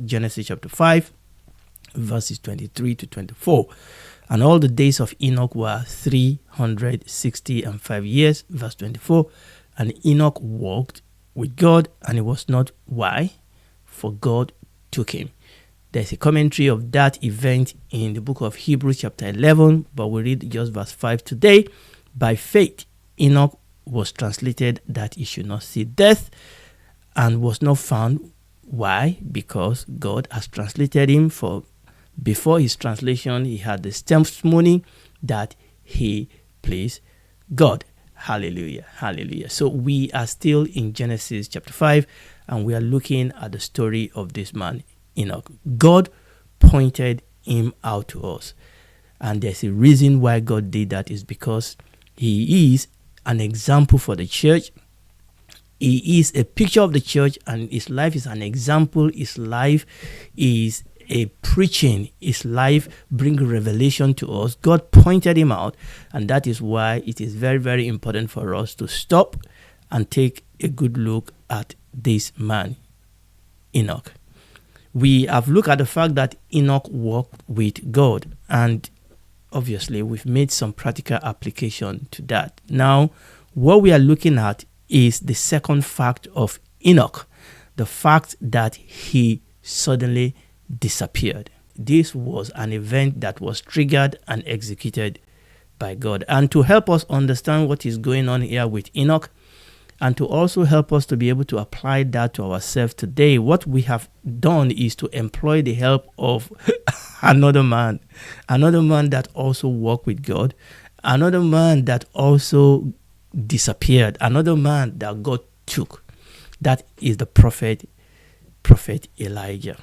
Genesis chapter 5, verses 23 to 24. And all the days of Enoch were 365 years, verse 24. And Enoch walked with God, and it was not. Why? For God took him. There's a commentary of that event in the book of Hebrews chapter 11, but we read just verse 5 today. By faith, Enoch was translated that he should not see death, and was not found. Why? Because God has translated him. For before his translation, he had the testimony that he pleased God. Hallelujah. Hallelujah. So we are still in Genesis chapter 5, and we are looking at the story of this man, Enoch. God pointed him out to us. And there's a reason why God did that, is because he is an example for the church. He is a picture of the church, and his life is an example. His life is a preaching. His life brings revelation to us. God pointed him out, and that is why it is very, very important for us to stop and take a good look at this man, Enoch. We have looked at the fact that Enoch walked with God, and obviously we've made some practical application to that. Now, what we are looking at is the second fact of Enoch, the fact that he suddenly disappeared. This was an event that was triggered and executed by God. And to help us understand what is going on here with Enoch, and to also help us to be able to apply that to ourselves today, what we have done is to employ the help of another man that also walked with God, another man that also disappeared, another man that God took. That is the prophet Elijah.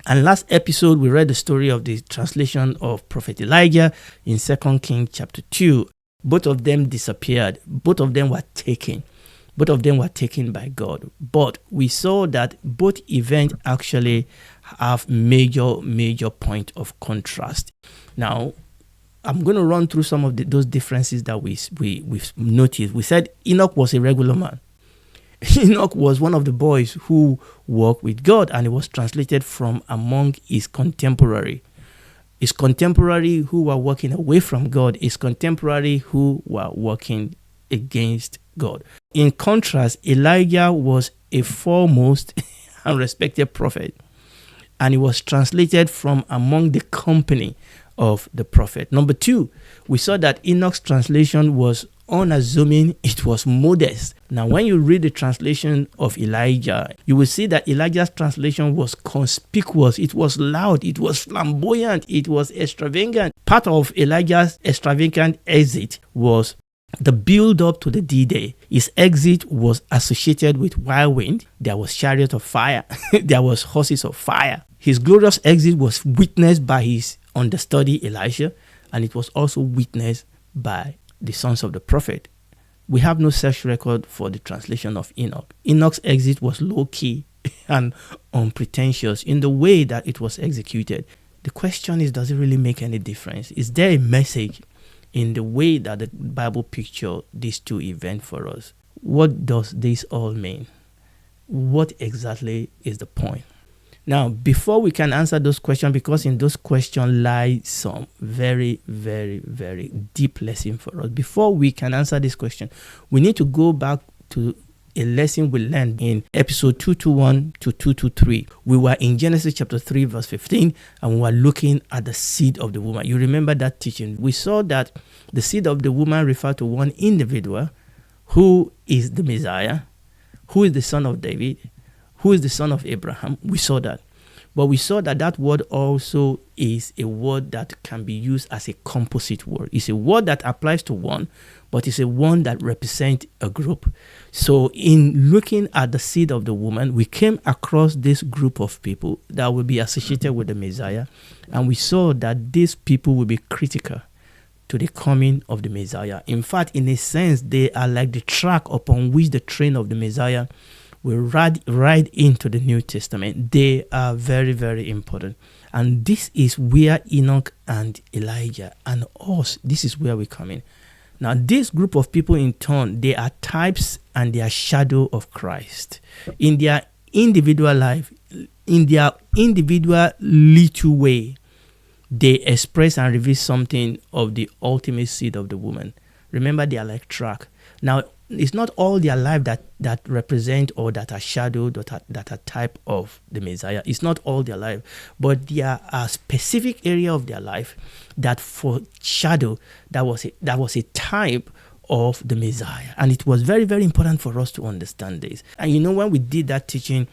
And last episode, we read the story of the translation of Prophet Elijah in 2 Kings chapter 2. Both of them disappeared. Both of them were taken. Both of them were taken by God. But we saw that both events actually have major point of contrast. Now, I'm going to run through some of those differences that we've noticed. We said Enoch was a regular man. Enoch was one of the boys who walked with God, and he was translated from among his contemporary. His contemporary who were walking away from God, his contemporary who were walking against God. In contrast, Elijah was a foremost and respected prophet, and he was translated from among the company of the prophet. Number two, we saw that Enoch's translation was unassuming, it was modest. Now, when you read the translation of Elijah, you will see that Elijah's translation was conspicuous, it was loud, it was flamboyant, it was extravagant. Part of Elijah's extravagant exit was the build-up to the D-Day. His exit was associated with whirlwind. There was chariot of fire. There was horses of fire. His glorious exit was witnessed by his understudy Elisha, and it was also witnessed by the sons of the prophet. We have no such record for the translation of Enoch. Enoch's exit was low-key and unpretentious in the way that it was executed. The question is, does it really make any difference? Is there a message in the way that the Bible pictures these two events for us? What does this all mean? What exactly is the point? Now, before we can answer those questions, because in those questions lie some very, very, very deep lesson for us. Before we can answer this question, we need to go back to a lesson we learned in episode 221 to 223. We were in Genesis chapter 3, verse 15, and we were looking at the seed of the woman. You remember that teaching? We saw that the seed of the woman referred to one individual who is the Messiah, who is the son of David, who is the son of Abraham. We saw that. But we saw that that word also is a word that can be used as a composite word. It's a word that applies to one, but it's a one that represents a group. So in looking at the seed of the woman, we came across this group of people that will be associated with the Messiah. And we saw that these people will be critical to the coming of the Messiah. In fact, in a sense, they are like the track upon which the train of the Messiah will ride into the New Testament. They are very, very important. And this is where Enoch and Elijah and us, this is where we come in. Now, this group of people in turn, they are types and they are shadow of Christ. In their individual life, in their individual little way, they express and reveal something of the ultimate seed of the woman. Remember, they are like track. Now, it's not all their life that represent or that are shadowed or that are type of the Messiah. It's not all their life, but there are a specific area of their life that foreshadow that was a type of the Messiah. And it was very, very important for us to understand this. And you know, when we did that teaching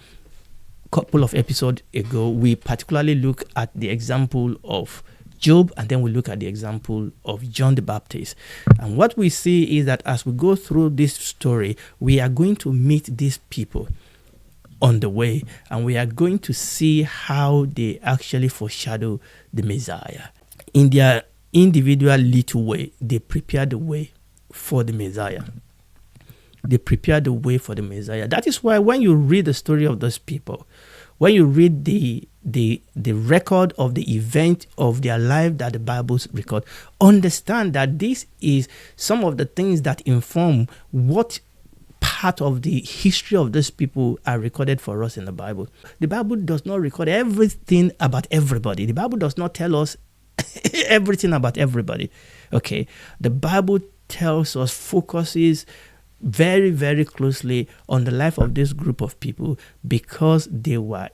a couple of episodes ago, we particularly look at the example of Job, and then we look at the example of John the Baptist. And what we see is that as we go through this story, we are going to meet these people on the way, and we are going to see how they actually foreshadow the Messiah. In their individual little way, they prepare the way for the Messiah. They prepare the way for the Messiah. That is why when you read the story of those people, when you read the record of the event of their life that the Bibles record, understand that this is some of the things that inform what part of the history of these people are recorded for us in the Bible. The Bible does not record everything about everybody. The Bible does not tell us everything about everybody. Okay, the Bible tells us, focuses very, very closely on the life of this group of people because they were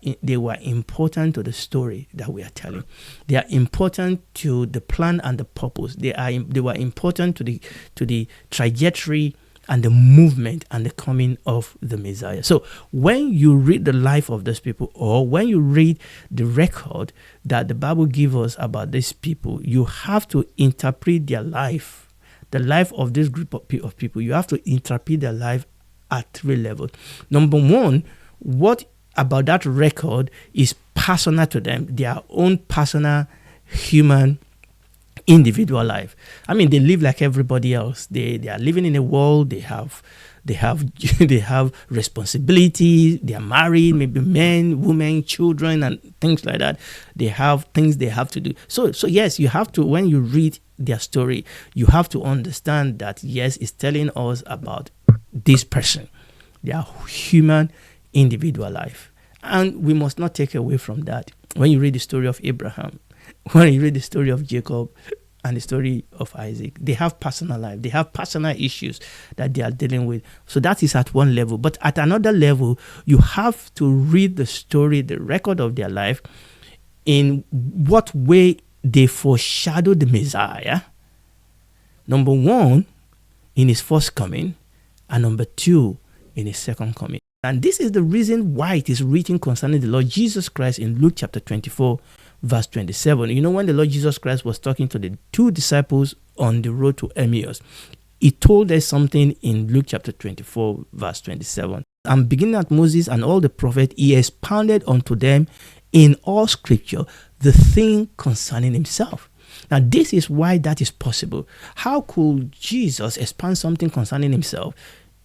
important to the story that we are telling. They are important to the plan and the purpose. They were important to the trajectory and the movement and the coming of the Messiah. So when you read the life of these people, or when you read the record that the Bible gives us about these people, you have to interpret their life. The life of this group of people, you have to interpret their life at 3 levels. Number one, what about that record is personal to them, their own personal, human, individual life. I mean, they live like everybody else. They are living in a world. They have responsibilities. They are married, maybe men, women, children, and things like that. They have things they have to do. So yes, you have to, when you read their story, you have to understand that yes, it's telling us about this person, their human individual life. And we must not take away from that. When you read the story of Abraham, when you read the story of Jacob and the story of Isaac, they have personal life. They have personal issues that they are dealing with. So that is at one level. But at another level, you have to read the story, the record of their life, in what way they foreshadow the Messiah. Number one, in his first coming, and number two, in his second coming. And this is the reason why it is written concerning the Lord Jesus Christ in Luke chapter 24, verse 27. You know, when the Lord Jesus Christ was talking to the 2 disciples on the road to Emmaus, he told us something in Luke chapter 24, verse 27. And beginning at Moses and all the prophets, he expounded unto them in all scripture the thing concerning himself. Now, this is why that is possible. How could Jesus expound something concerning himself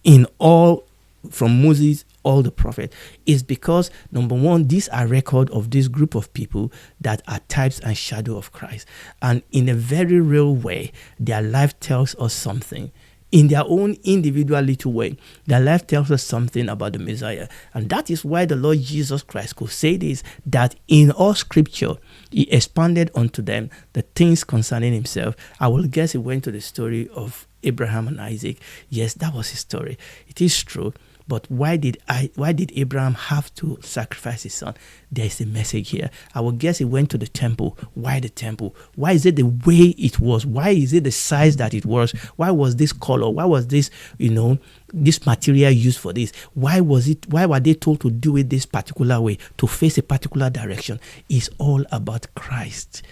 in all, from Moses, all the prophets? Is because, number one, these are record of this group of people that are types and shadow of Christ. And in a very real way, their life tells us something. In their own individual little way, their life tells us something about the Messiah. And that is why the Lord Jesus Christ could say this, that in all scripture, he expanded unto them the things concerning himself. I will guess he went to the story of Abraham and Isaac. Yes, that was his story. It is true. But why did Abraham have to sacrifice his son? There is a message here. I will guess he went to the temple. Why the temple? Why is it the way it was? Why is it the size that it was? Why was this color? Why was this, this material used for this? Why were they told to do it this particular way, to face a particular direction? It's all about Christ.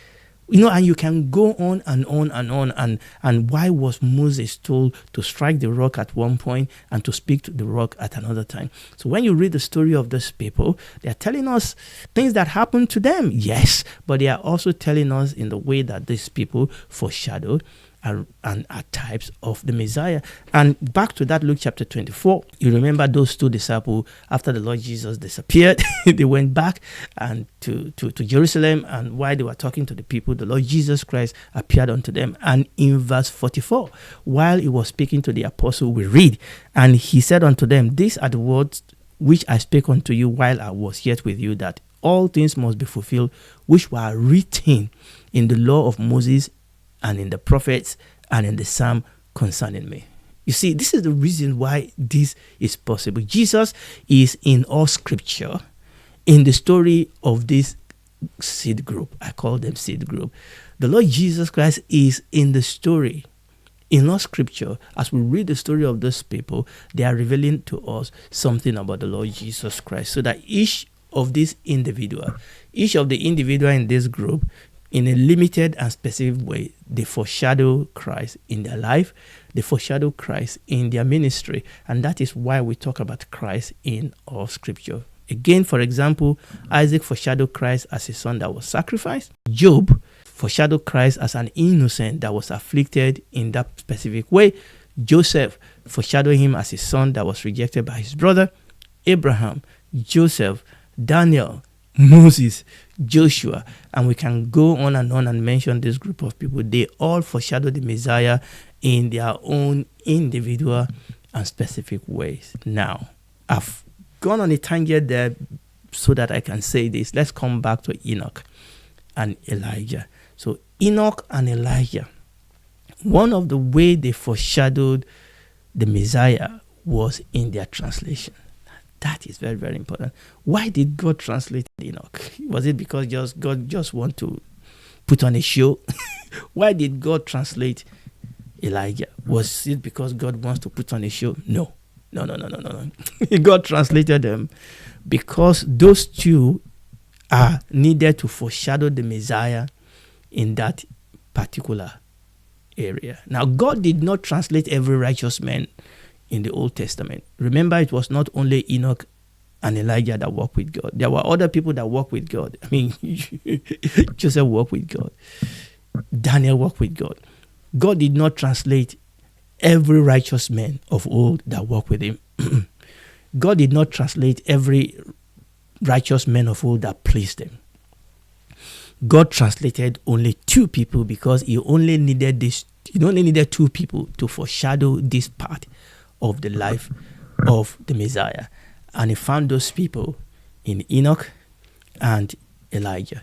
And you can go on and on and on. And why was Moses told to strike the rock at one point and to speak to the rock at another time? So when you read the story of these people, they are telling us things that happened to them, yes, but they are also telling us in the way that these people foreshadowed and are types of the Messiah. And back to that Luke chapter 24, you remember those 2 disciples, after the Lord Jesus disappeared, they went back and to Jerusalem, and while they were talking to the people, the Lord Jesus Christ appeared unto them. And in verse 44, while he was speaking to the apostle, we read, and he said unto them, these are the words which I spake unto you while I was yet with you, that all things must be fulfilled, which were written in the law of Moses and in the prophets and in the psalm concerning me. You see, this is the reason why this is possible. Jesus is in all scripture in the story of this seed group. I call them seed group. The Lord Jesus Christ is in the story. In all scripture, as we read the story of those people, they are revealing to us something about the Lord Jesus Christ, so that each of the individual in this group, in a limited and specific way, they foreshadow Christ in their life, they foreshadow Christ in their ministry, and that is why we talk about Christ in all scripture. Again, for example, Isaac foreshadowed Christ as a son that was sacrificed. Job foreshadowed Christ as an innocent that was afflicted in that specific way. Joseph foreshadowed him as a son that was rejected by his brother. Abraham, Joseph, Daniel, Moses, Joshua, and we can go on and mention this group of people. They all foreshadow the Messiah in their own individual and specific ways. Now, I've gone on a tangent there so that I can say this. Let's come back to Enoch and Elijah. So Enoch and Elijah, one of the way they foreshadowed the Messiah was in their translation. That is very, very important. Why did God translate Enoch? Was it because God just want to put on a show? Why did God translate Elijah? Was it because God wants to put on a show? No. God translated them because those two are needed to foreshadow the Messiah in that particular area. Now, God did not translate every righteous man in the Old Testament. Remember, it was not only Enoch and Elijah that walked with God. There were other people that walked with God. I mean, Joseph walked with God. Daniel walked with God. God did not translate every righteous man of old that walked with him. God did not translate every righteous man of old that pleased him. God translated only two people because he only needed two people to foreshadow this part of the life of the Messiah. And he found those people in Enoch and Elijah.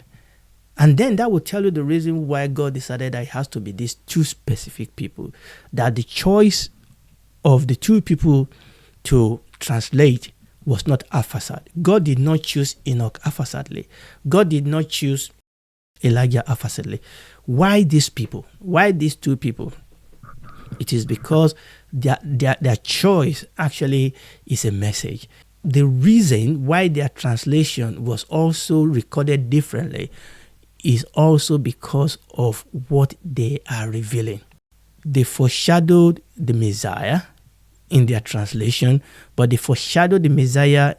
And then that will tell you the reason why God decided that it has to be these two specific people. That the choice of the two people to translate was not haphazard. God did not choose Enoch haphazardly. God did not choose Elijah haphazardly. Why these people? Why these two people? It is because their choice actually is a message. The reason why their translation was also recorded differently is also because of what they are revealing. They foreshadowed the Messiah in their translation, but they foreshadowed the Messiah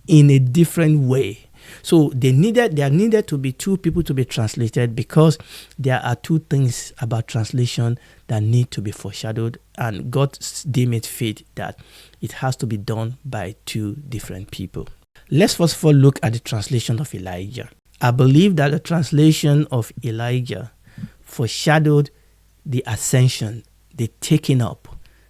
in a different way. So there needed to be two people to be translated because there are two things about translation that need to be foreshadowed, and God deemed it fit that it has to be done by two different people. Let's first of all look at the translation of Elijah. I believe that the translation of Elijah foreshadowed the ascension, the taking up,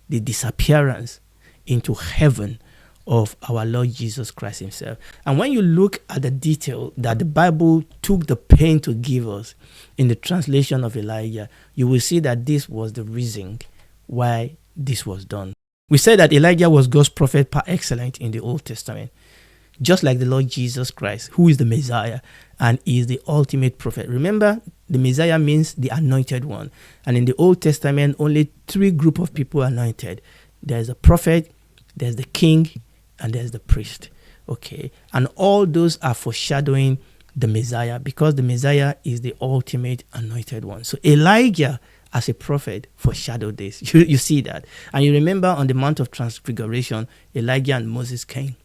the disappearance into heaven of our Lord Jesus Christ himself. And when you look at the detail that the Bible took the pain to give us in the translation of Elijah, you will see that this was the reason why this was done. We said that Elijah was God's prophet par excellence in the Old Testament, just like the Lord Jesus Christ, who is the Messiah and is the ultimate prophet. Remember, the Messiah means the anointed one. And in the Old Testament, only three groups of people are anointed. There's a prophet, there's the king, and there's the priest. Okay. And all those are foreshadowing the Messiah because the Messiah is the ultimate anointed one. So Elijah, as a prophet, foreshadowed this. You see that. And you remember on the Mount of Transfiguration, Elijah and Moses came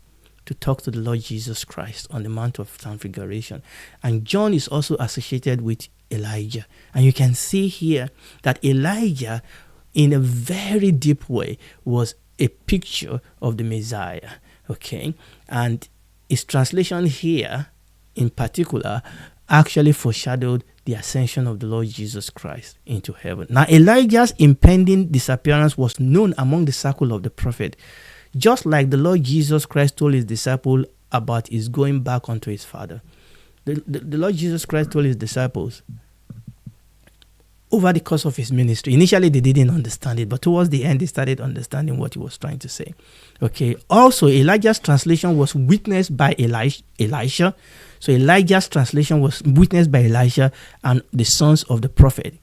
to talk to the Lord Jesus Christ on the Mount of Transfiguration. And John is also associated with Elijah. And you can see here that Elijah, in a very deep way, was a picture of the Messiah. Okay. And his translation here, in particular, actually foreshadowed the ascension of the Lord Jesus Christ into heaven. Now, Elijah's impending disappearance was known among the circle of the prophet, just like the Lord Jesus Christ told his disciple about his going back unto his Father. The Lord Jesus Christ told his disciples over the course of his ministry. Initially, they didn't understand it, but towards the end, they started understanding what he was trying to say. Okay. Also, Elijah's translation was witnessed by Elisha. So Elijah's translation was witnessed by Elisha and the sons of the prophet.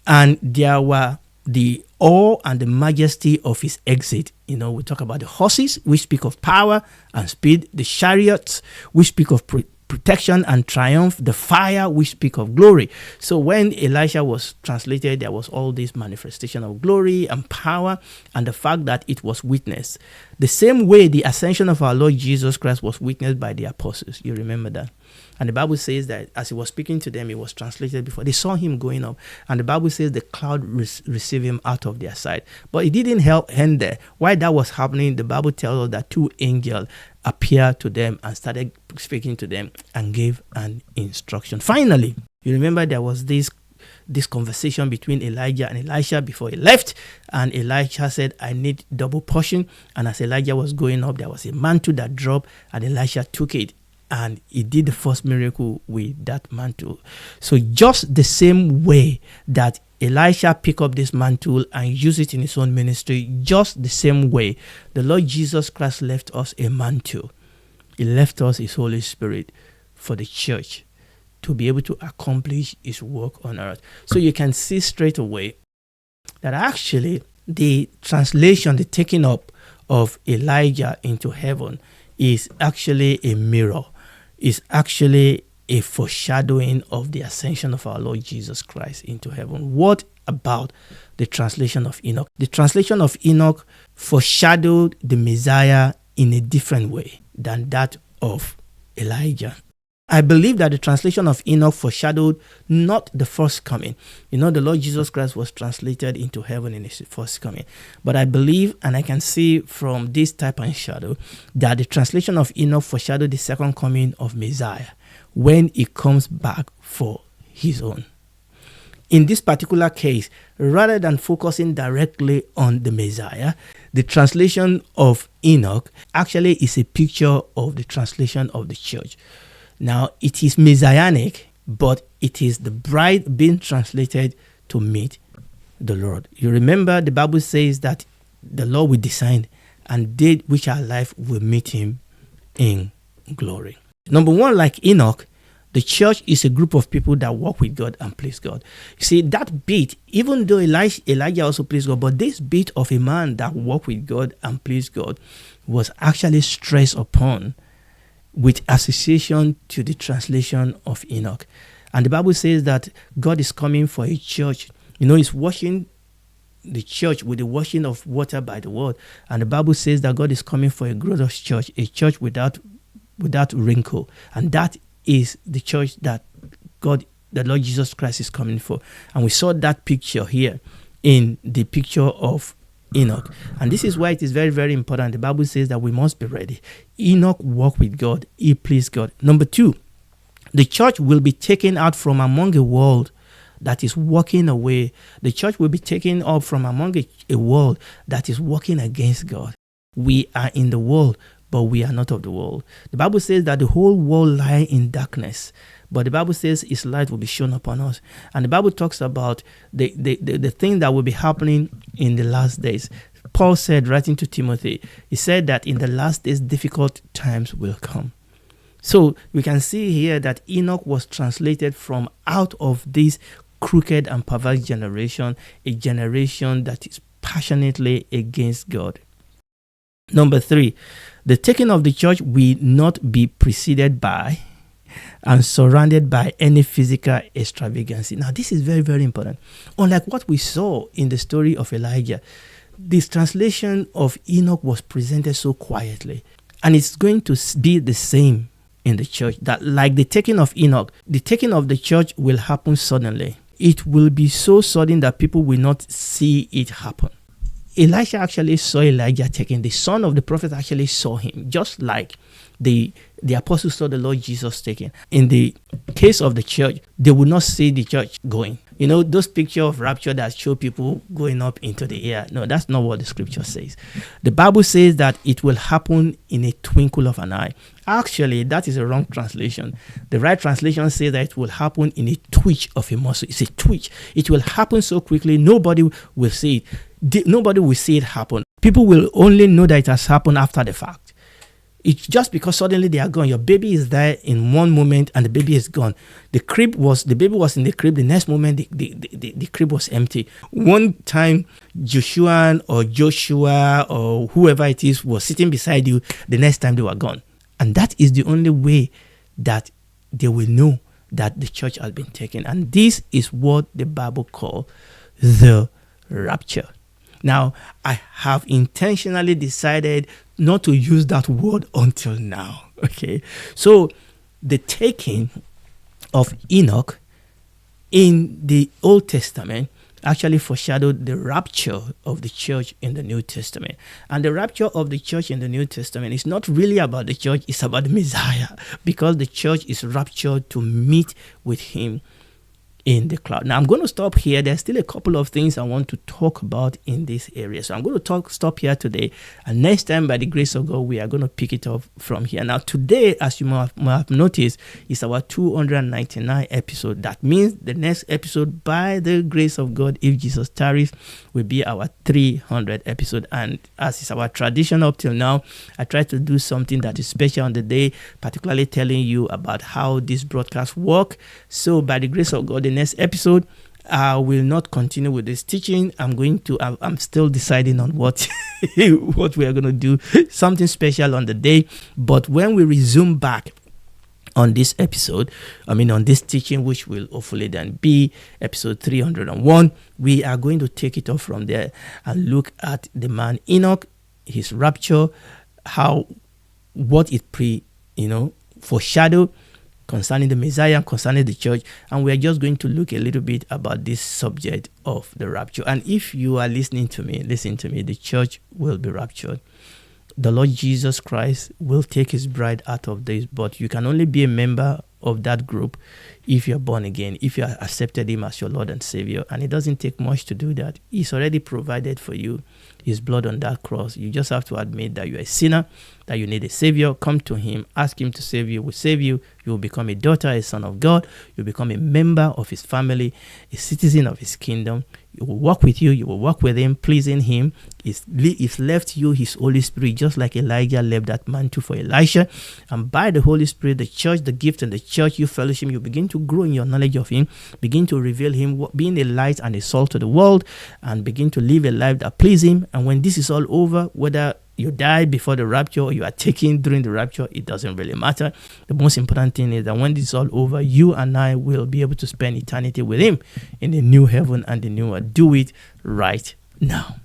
And there were the awe and the majesty of his exit. We talk about the horses, which speak of power and speed, the chariots, which speak of protection and triumph, the fire, which speak of glory. So when Elisha was translated, there was all this manifestation of glory and power, and the fact that it was witnessed. The same way the ascension of our Lord Jesus Christ was witnessed by the apostles. You remember that? And the Bible says that as he was speaking to them, it was translated before. They saw him going up. And the Bible says the cloud received him out of their sight. But it didn't end there. While that was happening, the Bible tells us that 2 angels appeared to them and started speaking to them and gave an instruction. Finally, you remember there was this conversation between Elijah and Elisha before he left, and Elisha said, I need double portion. And as Elijah was going up, there was a mantle that dropped, and Elisha took it, and he did the first miracle with that mantle. So just the same way that Elisha picked up this mantle and used it in his own ministry, just the same way the Lord Jesus Christ left us a mantle. He left us his Holy Spirit for the church to be able to accomplish his work on earth. So you can see straight away that actually the translation, the taking up of Elijah into heaven is actually a mirror, is actually a foreshadowing of the ascension of our Lord Jesus Christ into heaven. What about the translation of Enoch? The translation of Enoch foreshadowed the Messiah in a different way than that of Elijah. I believe that the translation of Enoch foreshadowed not the first coming. The Lord Jesus Christ was translated into heaven in his first coming. But I believe, and I can see from this type and shadow, that the translation of Enoch foreshadowed the second coming of Messiah when he comes back for his own. In this particular case, rather than focusing directly on the Messiah, the translation of Enoch actually is a picture of the translation of the church. Now, it is messianic, but it is the bride being translated to meet the Lord. You remember the Bible says that the Lord will descend, and they which are alive will meet him in glory. Number one, like Enoch, the church is a group of people that walk with God and please God. You see, that bit, even though Elijah also pleased God, but this bit of a man that walked with God and pleased God was actually stressed upon with association to the translation of Enoch. And the Bible says that God is coming for a church. He's washing the church with the washing of water by the word. And the Bible says that God is coming for a glorious church, a church without wrinkle. And that is the church that God, the Lord Jesus Christ, is coming for. And we saw that picture here in the picture of Enoch. And this is why it is very, very important. The Bible says that we must be ready. Enoch walked with God. He pleased God. Number two, the church will be taken out from among a world that is walking away. The church will be taken up from among a world that is walking against God. We are in the world, but we are not of the world. The Bible says that the whole world lies in darkness, but the Bible says his light will be shown upon us. And the Bible talks about the thing that will be happening in the last days. Paul said, writing to Timothy, he said that in the last days, difficult times will come. So we can see here that Enoch was translated from out of this crooked and perverse generation, a generation that is passionately against God. Number three, the taking of the church will not be preceded by and surrounded by any physical extravagancy. Now, this is very, very important. Unlike what we saw in the story of Elijah, this translation of Enoch was presented so quietly. And it's going to be the same in the church, that like the taking of Enoch, the taking of the church will happen suddenly. It will be so sudden that people will not see it happen. Elisha actually saw Elijah taken. The son of the prophet actually saw him, just like the apostles saw the Lord Jesus taken. In the case of the church, they would not see the church going. those pictures of rapture that show people going up into the air. No, that's not what the scripture says. The Bible says that it will happen in a twinkle of an eye. Actually, that is a wrong translation. The right translation says that it will happen in a twitch of a muscle. It's a twitch. It will happen so quickly, nobody will see it. Nobody will see it happen. People will only know that it has happened after the fact. It's just because suddenly they are gone. Your baby is there in one moment and the baby is gone. The baby was in the crib. The next moment, the crib was empty. One time, Joshua or whoever it is was sitting beside you. The next time they were gone. And that is the only way that they will know that the church has been taken. And this is what the Bible calls the rapture. Now, I have intentionally decided not to use that word until now. Okay. So the taking of Enoch in the Old Testament actually foreshadowed the rapture of the church in the New Testament. And the rapture of the church in the New Testament is not really about the church, it's about the Messiah, because the church is raptured to meet with him in the cloud. Now I'm going to stop here. There's still a couple of things I want to talk about in this area. So I'm going to stop here today. And next time, by the grace of God, we are going to pick it up from here. Now today, as you might have noticed, is our 299 episode. That means the next episode, by the grace of God, if Jesus tarries, will be our 300 episode. And as is our tradition up till now, I try to do something that is special on the day, particularly telling you about how this broadcast work. So by the grace of God, the next episode, I will not continue with this teaching. I'm still deciding on what what we are going to do, something special on the day. But when we resume back on this episode, on this teaching, which will hopefully then be episode 301, we are going to take it off from there and look at the man Enoch, his rapture, what it foreshadowed concerning the Messiah, concerning the church, and we are just going to look a little bit about this subject of the rapture. And if you are listening to me, listen to me, the church will be raptured. The Lord Jesus Christ will take his bride out of this, but you can only be a member of that group if you're born again, if you have accepted him as your Lord and Savior. And it doesn't take much to do that. He's already provided for you his blood on that cross. You just have to admit that you're a sinner, that you need a Savior. Come to him, ask him to save you, will save you. You will become a daughter, a son of God. You'll become a member of his family, a citizen of his kingdom. He will walk with you. You will walk with him, pleasing him. He's left you his Holy Spirit, just like Elijah left that mantle for Elisha. And by the Holy Spirit, the church, the gift and the church, you fellowship, you begin to grow in your knowledge of him, begin to reveal him, being a light and a salt to the world, and begin to live a life that pleases him. And when this is all over, whether you die before the rapture or you are taken during the rapture, it doesn't really matter. The most important thing is that when this is all over, you and I will be able to spend eternity with him in the new heaven and the new earth. Do it right now.